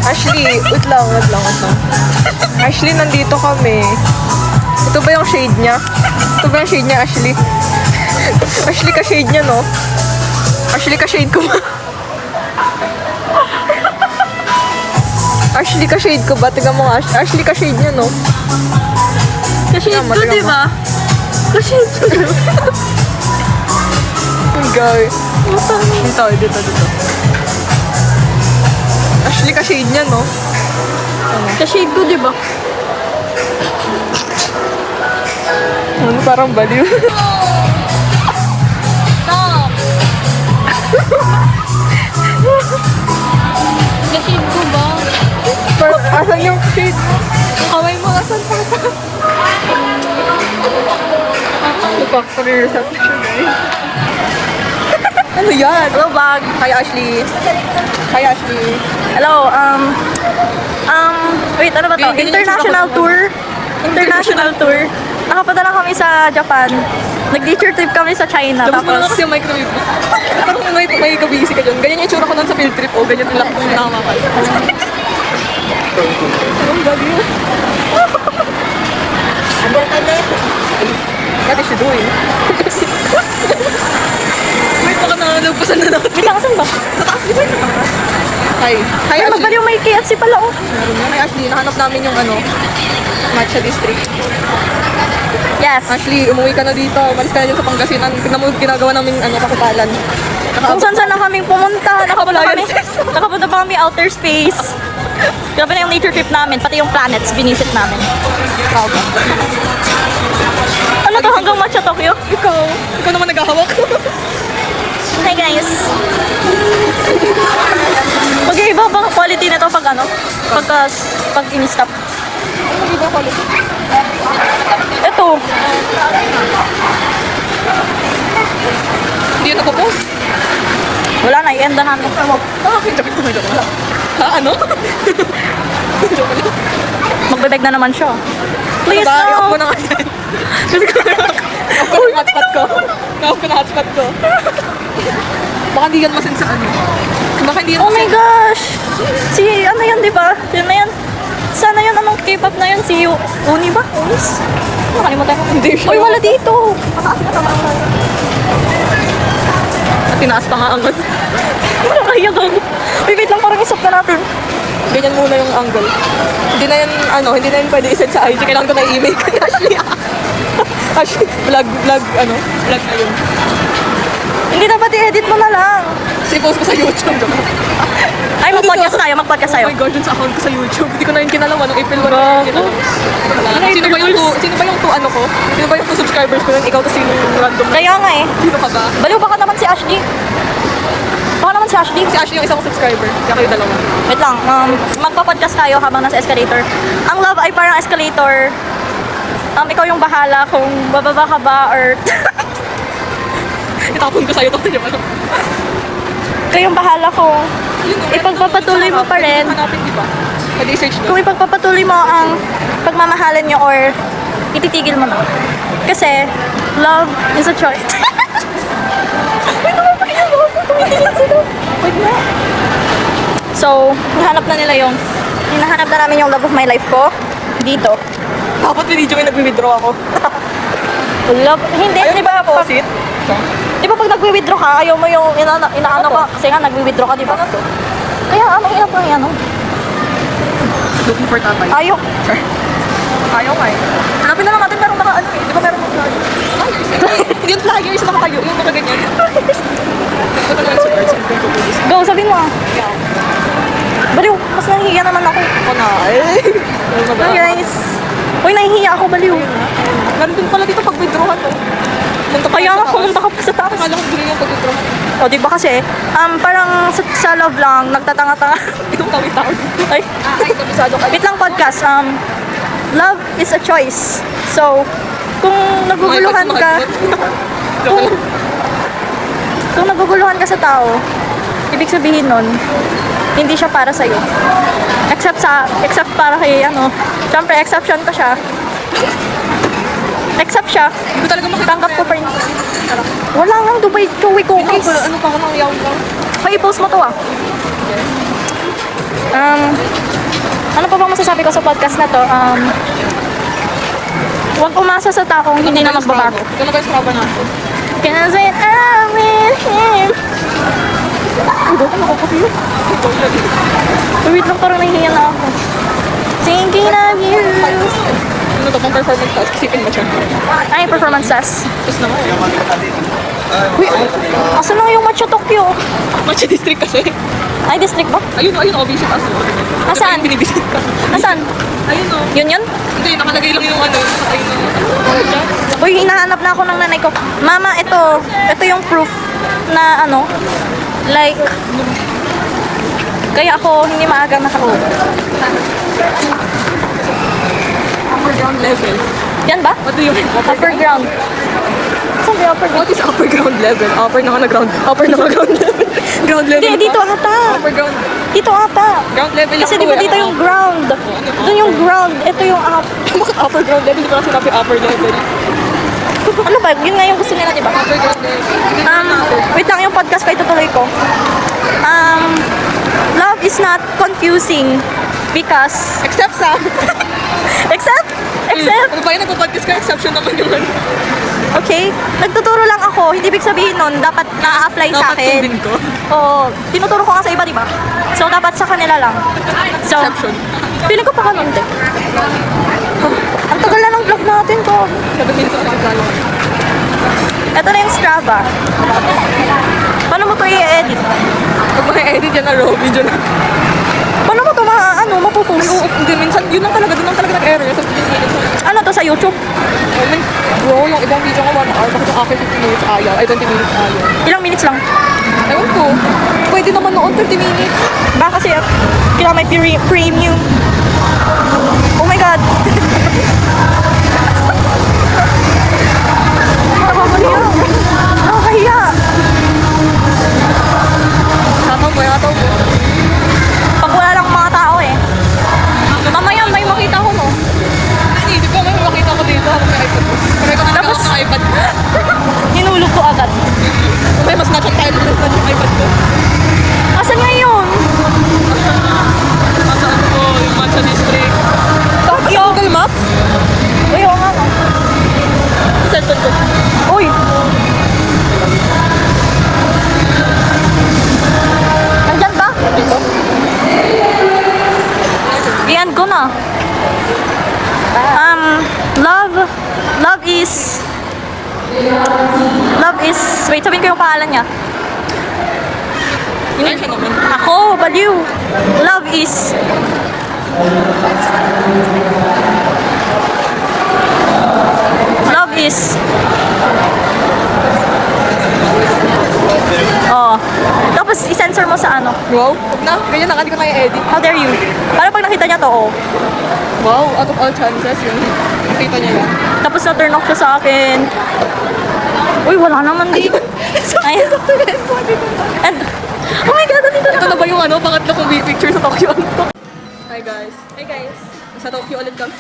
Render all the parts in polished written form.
Ashley, wait lang. Ashley, nandito kami. Ito ba yung shade niya? Ashley? Ashley, ka-shade niya, no? Ashley, ka-shade ko ba? Ashley, ka-shade ko ba? Tingnan mo nga. Ashley, ka-shade niya, no? Ka-shade ko, diba? Ka-shade ko. Guys. Dito. Ashley, ka-shade niya, no? Ka-shade ko, diba? Ano, parang baliw. Stop! Ka-shade ko ba? Pero, asan yung shade? Kaway mo, asan pa? Factory reception, guys. Ano yan? Hello, bag. Hi, Ashley. Hello, wait, ano ba to? International tour. Nakapadala kami sa Japan. Nag-teacher trip kami sa China. Tapos mo na Tapos, kasi yung microwave mo. Parang may kabisi ka dyan. Ganyan yung itsura ko nun sa field trip. O, ganyan yung lakot na nakamakal. Anong baliw? What is she doing? Wait, baka nalagpasan na natin. wait lang, asan ba? Hi, Ay, Ashley. magbaliw may KFC pala, oh. Meron na. Hi, Ashley. Nahanap namin yung Matcha District. Yes. Ashley, umuwi ka na dito. Umalis ka na dito sa Pangasinan. Tignan mo ginagawa namin kakupalan. Kung saan na kaming pumunta. Nakapunta pa kami outer space. Grabe na yung nature trip namin. Pati yung planets, binisit namin. Wow. Ano to, hanggang Matcha Tokyo? Ikaw naman naghahawak. Hi guys. Mag-iiba bang quality na to pag in-stop? Iba quality. Ito. Hindi yun nagpo-post. Wala na, i-end na namin. Okay, joke lang. Ha, ano? Joke lang. Magbebeg na naman siya. Please, Ano ba? I-off no. mo na kasi. Kasi ko na-off ko na hotspot ko. Baka hindi yan masend sa ano. Baka hindi yan Oh my gosh! Ano yan, di ba? Yun na yan. Sana yun, anong K-pop na yun? Si Uni ba? Unis? Nakalimutan ko. Hindi siya. Uy, wala dito! At tinaas pa nga ang Nakakaya gago. Uy, wait lang, parang isap na natin. ganyan muna yung angle. Hindi na yun pwede isend sa IG. Kailangan ko na i-email kay Ashley. Ashley, vlog na yun. Hindi dapat i-edit mo na lang. Kasi post ko sa YouTube. Ay, mag-podcast tayo. Oh my God, dun sa account ko sa YouTube. Hindi ko na yun kinalaman. Nung April 1 Gago. na yun kinalaman. Sino ba yung two subscribers ko nun? Ikaw to sino yung random? Kaya nga eh. Sino ka ba? Baliw baka naman si Ashley. Baka naman si Ashley. Si Ashley yung isang subscriber. Kaya kayo dalawa. Wait lang, magpa-podcast tayo habang nasa escalator. Ang love ay parang escalator. Ikaw yung bahala kung bababa ka ba or... Itapon ko sa'yo to. Ikaw yung bahala kung ipagpapatuloy mo pa rin. Hanapin, di ba? Pwede i-search Kung doon. ipagpapatuloy mo ang pagmamahalan nyo or ititigil mo na. Kasi, love is a choice. Wait na. So, hinahanap na namin yung love of my life ko dito. Dapat video may nag-withdraw ako. Love, hindi, Ayaw di ba? post it? Di ba pag nag-withdraw ka, ayaw mo yung inaano ka, kasi nga nag-withdraw ka, di ba? Kaya mahirap lang yan, no? Looking for tatay. Ayaw. Ayaw nga eh. Hanapin na lang natin merong naka-ano eh. Di ba merong flyer? Flyers eh. Hindi yung flyers na nakatayo. Yung mga ganyan. Ito na lang sa birds. Go, sabihin mo ah. Baliw, mas nahihiya naman ako. Ako na eh. Hi guys. Uy, nahihiya ako, baliw. Nandun pala dito pag-withdrawhan mo. Kaya nga pumunta ka pa sa taas. Akala ko hindi yung pag-withdraw. O, di ba kasi, parang sa love lang, nagtatanga-tanga. Itong tawid-tawid. Ay, Ay, kabisado ka. wait lang podcast. Love is a choice. So, kung naguguluhan ka, kung naguguluhan ka sa tao, ibig sabihin nun, hindi siya para sa'yo. Except para kay, syempre, exception ko siya. Except siya, Hindi ko talaga makita. tanggap ko pa rin. Wala nga, Dubai Chewy Cookies. Ano pa ako nang yaw mo? May i-post mo to ah. masasabi ko sa podcast na to, huwag umasa sa taong hindi na magbabago. Ito na ba yung Strava natin? Cause when I'm with him. Ay, doon ka nakapapilo. Wait lang, parang nahihiyan na ako. Thinking of you. Ano to, pang performance task? Isipin mo siya. Ay, performance test. Tapos naman. Uy, asan na yung Matcha Tokyo? Matcha district kasi. Ay, district ba? Ayun o, visit us. Asan? Binibisit ka. Asan? Ayun o. Yun yun? Hindi, nakalagay lang yung ano. Ayun o. Uy, hinahanap na ako ng nanay ko. Mama, ito yung proof na ano, like, kaya ako hindi maagang nakauwi. Upper ground level. Yan ba? What do you mean? Upper ground. Saan ba yung upper ground? What is upper ground level? Upper na ground. Upper na ground level. Ground level. Hindi, dito pa? ata. Upper ground. Dito ata. Ground level Kasi yung di ba to, dito eh. yung ground? Doon yung ground. Ito yung up. Bakit upper ground level? Di ba kasi sinabi upper level? Ano ba? Yun nga yung gusto nila, di ba? Upper ground level. Wait lang, yung podcast ko itutuloy ko. Love is not confusing because Except sa... except Ano ba yung nagpa-podcast ka? Exception naman yung ano. okay, nagtuturo lang ako. Hindi ibig sabihin nun dapat na-apply sa Dapat akin. sundin ko. Oo, tinuturo ko nga sa iba, di ba? So dapat sa kanila lang. So, Exception. feeling ko pa ganun din. Ang tagal na ng vlog natin ko. Sabi minsan sa kasalo. Ito na yung Strava. Paano mo to i-edit? Pag mga edit yan na raw, video na. Paano mo to mapupost? Ay, oo, hindi, minsan, yun lang talaga, doon lang talaga nag-error. Sa 15 minutes. Ano to sa YouTube? Bro, yung ibang video ko 1 hour, bakit yung akin 15 minutes ayaw? Ay, 20 minutes ayaw. Ilang minutes lang? Ewan ko. Pwede naman noon 30 minutes. Ba kasi kailangan may premium. Oh my God. Nakakahiya. Nakakahiya. Tataw mo, tataw mo. Pag wala lang mga tao eh. Mamaya may makita ko no. Naisip ko, may makita ko dito habang may iPad ko. Kamay ko na Tapos- ng iPad ko. Hinulog ko agad. May mas na tayo, mas na yung iPad ko. Asan nga yun? Nasa ano ko, yung Matcha District. Tokyo. Google Maps? Uy, oo nga. Cellphone ko. Uy. Nandyan ba? Dito? I-end ko na. Love is, wait, sabihin ko yung pangalan niya. Ay, siya naman. Ako, baliw. Love is, oh. Tapos, i-censor mo sa ano. Wow, huwag na. Ganyan na, hindi ko kaya edit. How dare you? Para pag nakita niya to, oh. Wow, out of all chances, yun. Nakita niya yan. Tapos na-turn off siya sa akin. Uy, wala naman dito. Ay. And, oh my God, nandito Ito na. na ba yung ano, pangatlo kong picture sa Tokyo? Hi guys. Hey guys. Sa Tokyo ulit kami.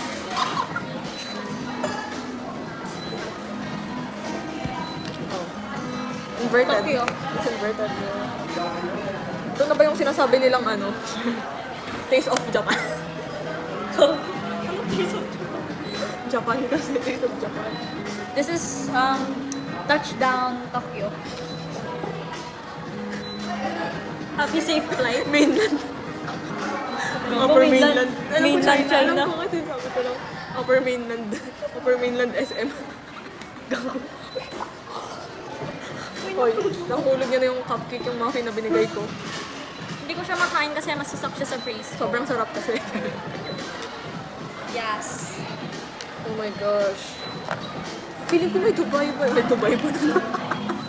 Inverted. Tokyo. It's inverted. Ito na ba yung sinasabi nilang ano? Taste of Japan. Japan kasi, taste of Japan. This is, touchdown Tokyo. Happy safe flight. Mainland. Upper mainland. Alam ko Mainland China. Alam ko kasi sabi ko lang, upper mainland. Upper mainland SM. Gago. Hoy, nahulog niya na yung cupcake, yung muffin na binigay ko. Hindi ko siya makain kasi masasap siya sa praise. Sobrang sarap kasi. Yes. Oh my gosh. Feeling ko may Dubai pa. May Dubai pa na.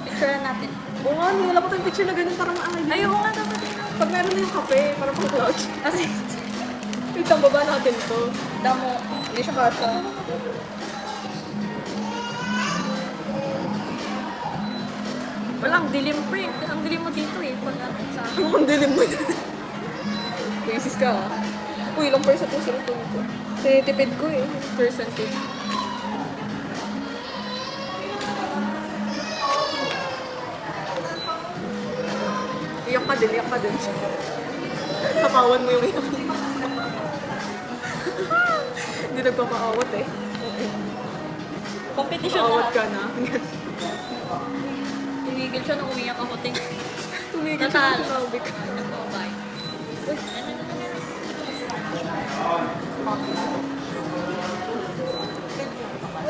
Picture natin. Oo nga, wala pa tayong picture na ganun para maayos. Ayoko nga dapat. Pag meron na yung kape, para pang clouds. Kasi, Wait lang, baba natin to. damo. Hindi siya kasha. Walang dilim print. Ang dilim mo dito eh. Pag sa Ano mang dilim mo yan? Basis ka ah. Uy, ilang percent yung cellphone ko. Tinitipid ko eh. Percentage. Iyak ka din, iyak ka din. Kapawan mo yung iyak. nagpapaawat eh. Competition Paawat na. ka na. Tumigil siya nung umiyak ako. Tumigil siya Natalo. ng sinabi ka. Bye.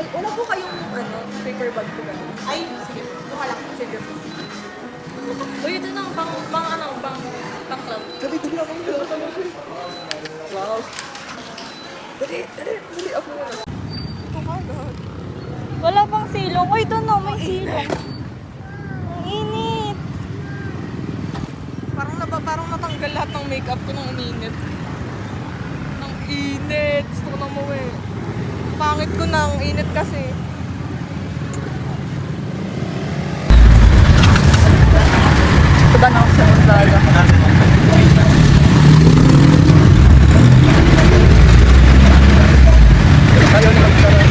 Wala po kayong paper bag ko ganun. Ay, sige. Mukha lang. Sige. Uy, ito na. Pang club. Dali, dali ako. Wow. Dali, dali. Dali ako muna. Ito ka na. Wala pang silong. Uy, doon na. May silong. Ang init. Parang natanggal lahat ng makeup ko nung uminit. Nang init. Gusto ko nang umuwi. Pangit ko nang init kasi. Ito ba na ako sa Gonzaga? Ayaw na magkaroon.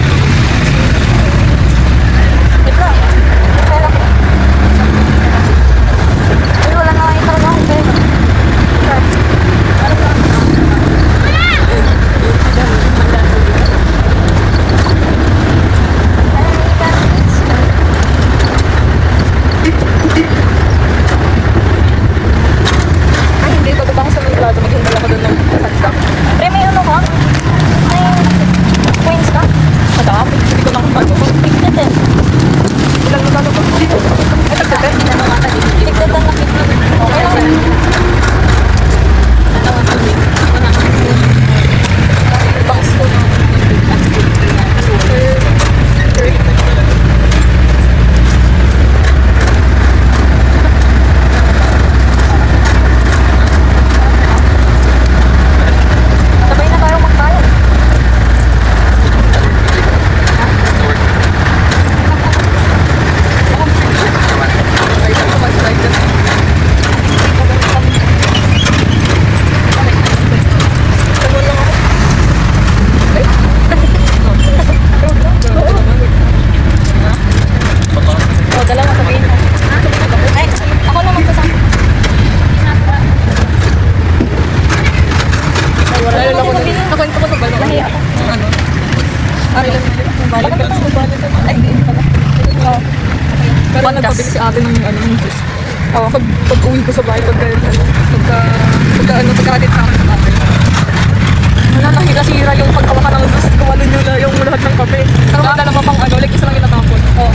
Ito. Pera ko. Uy, wala na kayo talaga akong pera. Ay, hindi. Pagkaba ko sa mga plaza, maghintay ako doon ng sandok. Pre, may ano ka? May coins ka? Madami. Hindi ko nakapag ko. Tignan din. Ilang magkano ba? Ay, tagtete. Tignan lang nakit mo. Okay lang. Bangs ko na. Sabay na tayo magtayo. Ay, ako mag-slide. Sabon lang ako. O, dalawa sabihin mo. Ay, ako lang magsasama. Wala lang ako. Nakwento ko sa balong. Lahi ako. Ano? Ay, balik ka lang. Ay, hindi pala. Pero Podcast. nagpabili si ate ng ng sis. Pag uwi ko sa bahay, pagkahatid sa akin ng ate. Wala, nasira yung pagkawakan ng sis. Kumalun yung lahat ng kape. Pero madala pa pang like isa lang inatapon. Oo.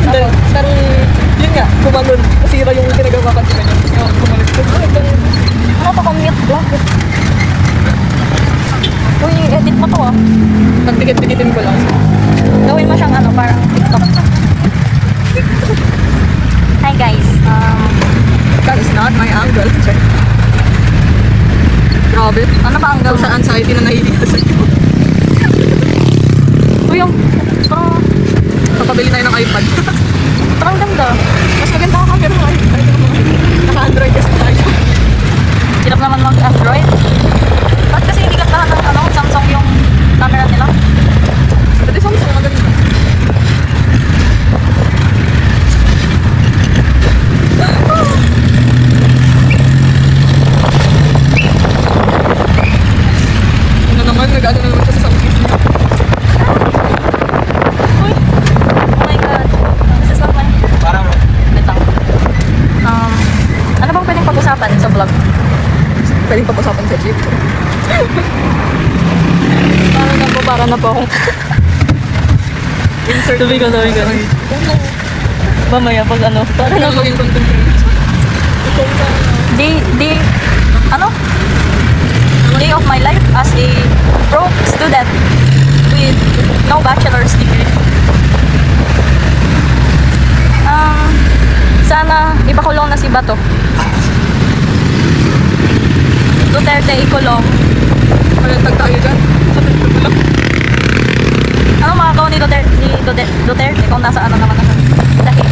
Pero, yun nga, kumalun. Nasira yung kinagawakan sila niya. Kumalun. Ano to, commute vlog? Uy, edit mo to ah. Nagdikit-dikitin ko lang. Gawin mo siyang ano, parang TikTok. Hi guys. That is not my angle. Grabe. Ano ba ang gawin? Social anxiety na nahihiya sa'yo. Uy, yung parang Papabili tayo ng iPad. parang ganda. Mas maganda ka camera ng iPad. Naka-Android kasi tayo. Hirap naman mag-Android. Bakit kasi hindi gatahan ng ano, Samsung yung camera nila? Pati Samsung maganda. Ano naman, nag-ano na naman siya sa Samsung. Uy! Oh my God. This is not my... Parang Wait lang. Ano bang pwedeng pag-usapan sa vlog? Pwedeng pag-usapan sa jeep. Para na po akong insert. Sabi ko. Mamaya pag ano. Para na maging content creator. Ano? Day of my life as a broke student with no bachelor's degree. Sana ipakulong na si Bato. Duterte ikulong. Malantag tayo dyan. Ano makakaw ni Duterte kung nasa ano naman ako? Dahil.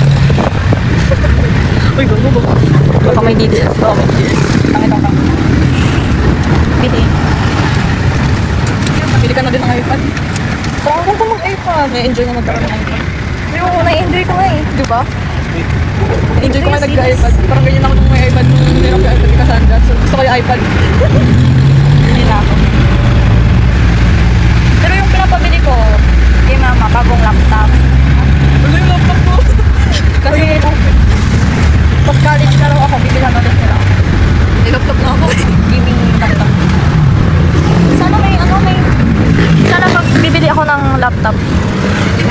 Uy, go. Baka may details. Oo, may details. Pangit ka. Bitin. Pili ka na din ng iPad. Parang kung mag-iPad. May-enjoy na magkaroon ng iPad. Oo, na-enjoy ko nga eh. Di ba? Na-enjoy ko nga nag-iPad. Parang ganyan ako nung may iPad nung nirap yung iPad ni Cassandra. So gusto ko yung iPad. Hindi na ako. Pero yung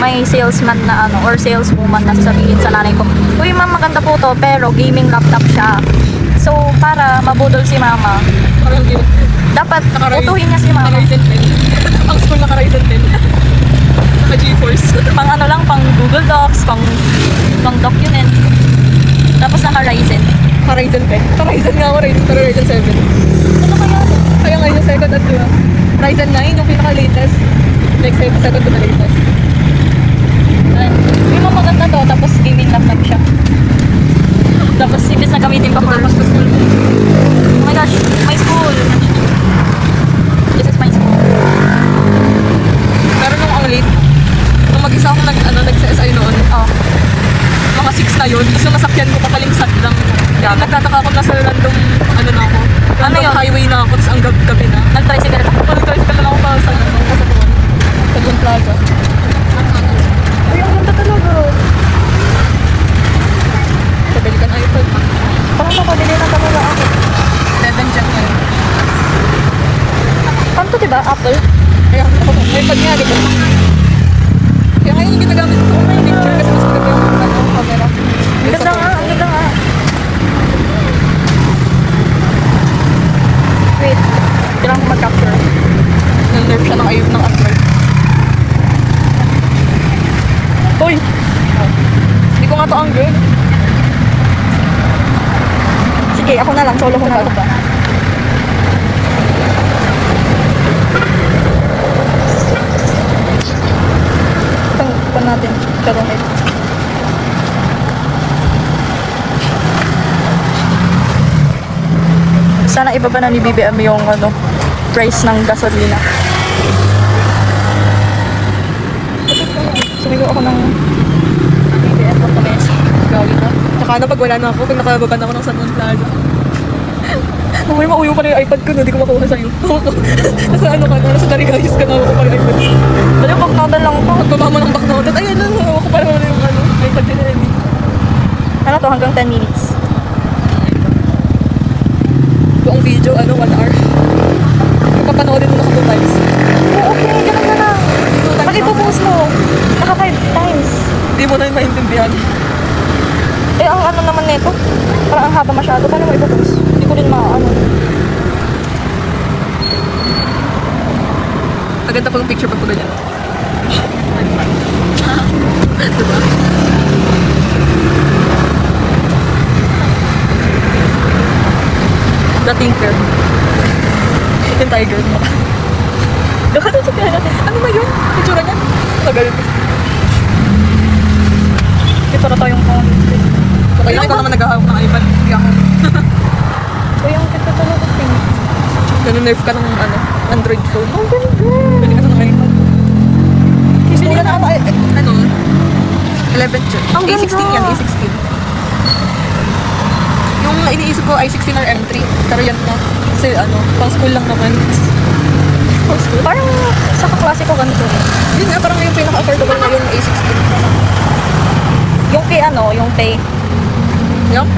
may salesman na ano, or saleswoman na sasabihin sa nanay ko, uy ma'am, maganda po to, pero gaming laptop siya. So, para mabudol si mama, Parang di dapat Naka-Ryzen- utuhin niya si mama. Naka-Ryzen 10. Ang school naka-Ryzen 10. Naka-GeForce. Pang ano lang, pang Google Docs, pang document. Tapos naka-Ryzen. Naka-Ryzen 10. Naka-Ryzen nga ako rin. Pero Ryzen 7. Ano kaya? Kaya nga yung second at diba? Ryzen 9, yung pinaka-latest. Like, second to the latest. Yung mga maganda to, tapos gaming laptop siya. Tapos ibis na gamitin pa for Tapos sa school. oh my gosh, my school. This is my school. Pero nung ang late, nung mag-isa akong nag-CSI noon, Oh. mga 6 na yun, so nasakyan ko papalingsat lang. Kaya nagtataka ako na sa random, ano na ako, random yun? highway na ako, tapos ang gabi na. Nag-tricycle ka. Nag-tricycle na lang ako pa sa Buwan. Sa Buwan Plaza. Uy, ang ganda talaga. Pabili ka ng iPad. Parang napabili na talaga ako. 11 Gen ngayon. Kanto diba, Apple? Kaya ako, iPad nga, di ba? Kaya ngayon yung ginagamit ko yung picture kasi mas maganda yung camera. Ang ganda nga, ang ganda nga. Wait, kailangan ko mag-capture. Nag-nerf siya ng Android. Hoy! Hindi ko nga to ang good. Sige, ako na lang, solo ko na lang. Itong pa natin, charong ito. Sana ibaba na ni BBM yung ano, price ng gasolina. Sumigaw ako ng BBM ng kamesa. Gawin na. Tsaka na pag wala na ako, pag nakababa na ako ng San Juan Plaza. Mamaya mauyo pa na yung iPad ko, no? Hindi ko makuha sa'yo. Nasa ano ka na, nasa Darigayos ka na ako pa yung iPad. Dali, baknotan lang to. Pagbaba mo ng backnoted, ayun na, ako pa naman yung iPad din na yun. Ano to, hanggang 10 minutes. Buong video, 1 hour. Yung papanoodin mo na 2 times. Oo, okay, ganun na lang. 2 times. Pag ipopost mo, naka 5 times. Hindi mo na yung maintindihan. Eh, ang ano naman nito, parang ang haba masyado. Paano mo ipopost? Hindi ko rin maano. Maganda pa yung picture pag ganyan. Diba? The Tinker. Yung tiger. Nakatutsukihan natin. Ano na yun? Itsura niya? Magalit. Ito na tayong phone. Okay lang, ikaw naman naghahawak ng iPad. Hindi ako. So, yung kita talaga pink. Nanonerf ka ng Android phone. Ang ganda. Pwede ka ng iPad. Kasi wala na ata, ano? 11 siya. Ang ganda. A16 yan, A16. Yung iniisip ko, i16 or M3. Pero yan na. Kasi pang school lang naman. Pang school? Parang sa kaklase ko ganito. Yun nga, parang yung pinaka-affordable na yung A16. Yung kay yung pay. Yung?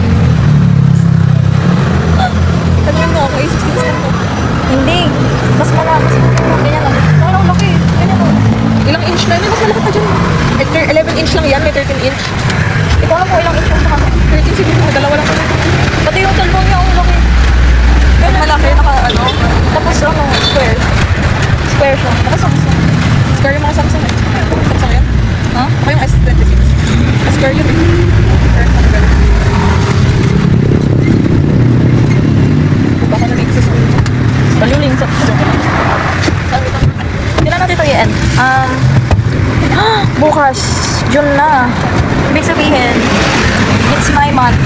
Tanyan mo ako, A16 sa ko. Hindi. Mas malaki. Ganyan lang. Parang laki. Ganyan lang. Ilang inch na yun? Mas malaki pa dyan. 11 inch lang yan, may 13 inch. Ikaw lang po ilang inch yung sa kanya. 13 siguro, dalawa lang pala. Pati yung cellphone niya, ang laki. Mas malaki, Tapos square. Square siya. Naka-Samsung. Square yung mga Samsung eh. Samsung yan? Ha? Ako yung S26. Square yun eh. Square ang galing. Baka na sa school. Paluling sa Kailan natin ito i-end? Bukas. June na. Ibig sabihin, it's my month.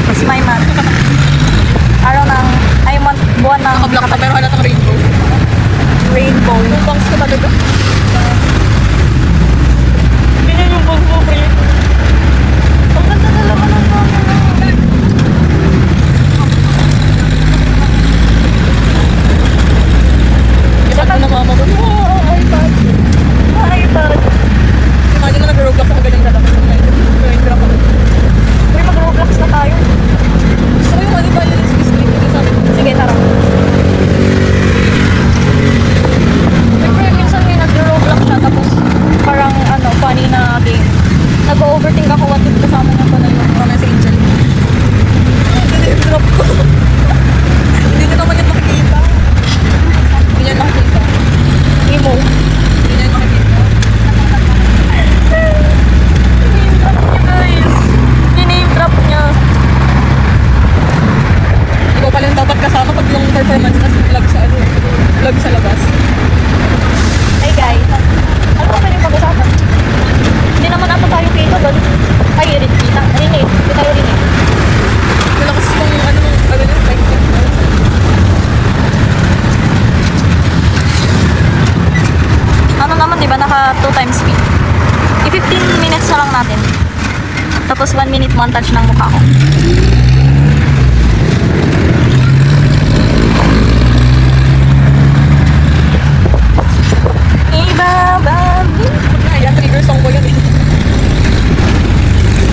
It's my month. Araw ng, buwan ng Naka-block pa, pero halatang rainbow. rainbow. Yung bangs ko talaga. Ganyan yung bag mo, pre. Ang ganda talaga ng camera. Ipat mo na mama ko. Wow, iPad. iPad. Imagine na nag-roblox ako ganyan lalaki. Minecraft ako. Uy, mag-Roblox na tayo. Gusto ko yung violence history. Kasi sabi ko, Sige, tara. Siyempre, minsan may nag-Roblox performance tas vlog sa ano, vlog sa labas. Hey guys, ano ba pwede pag-usapan? Hindi naman ata tayo kita doon. Ay, kita. Rinig. Hindi tayo rinig. Malakas yung ano yung mic niya. Ano naman, di ba? Naka 2 times speed. I-15 minutes na lang natin. Tapos 1 minute montage ng mukha ko. Ibabalik. Ayan, trigger song ko yun eh.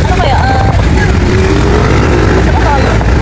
Ano kaya? Saan tayo?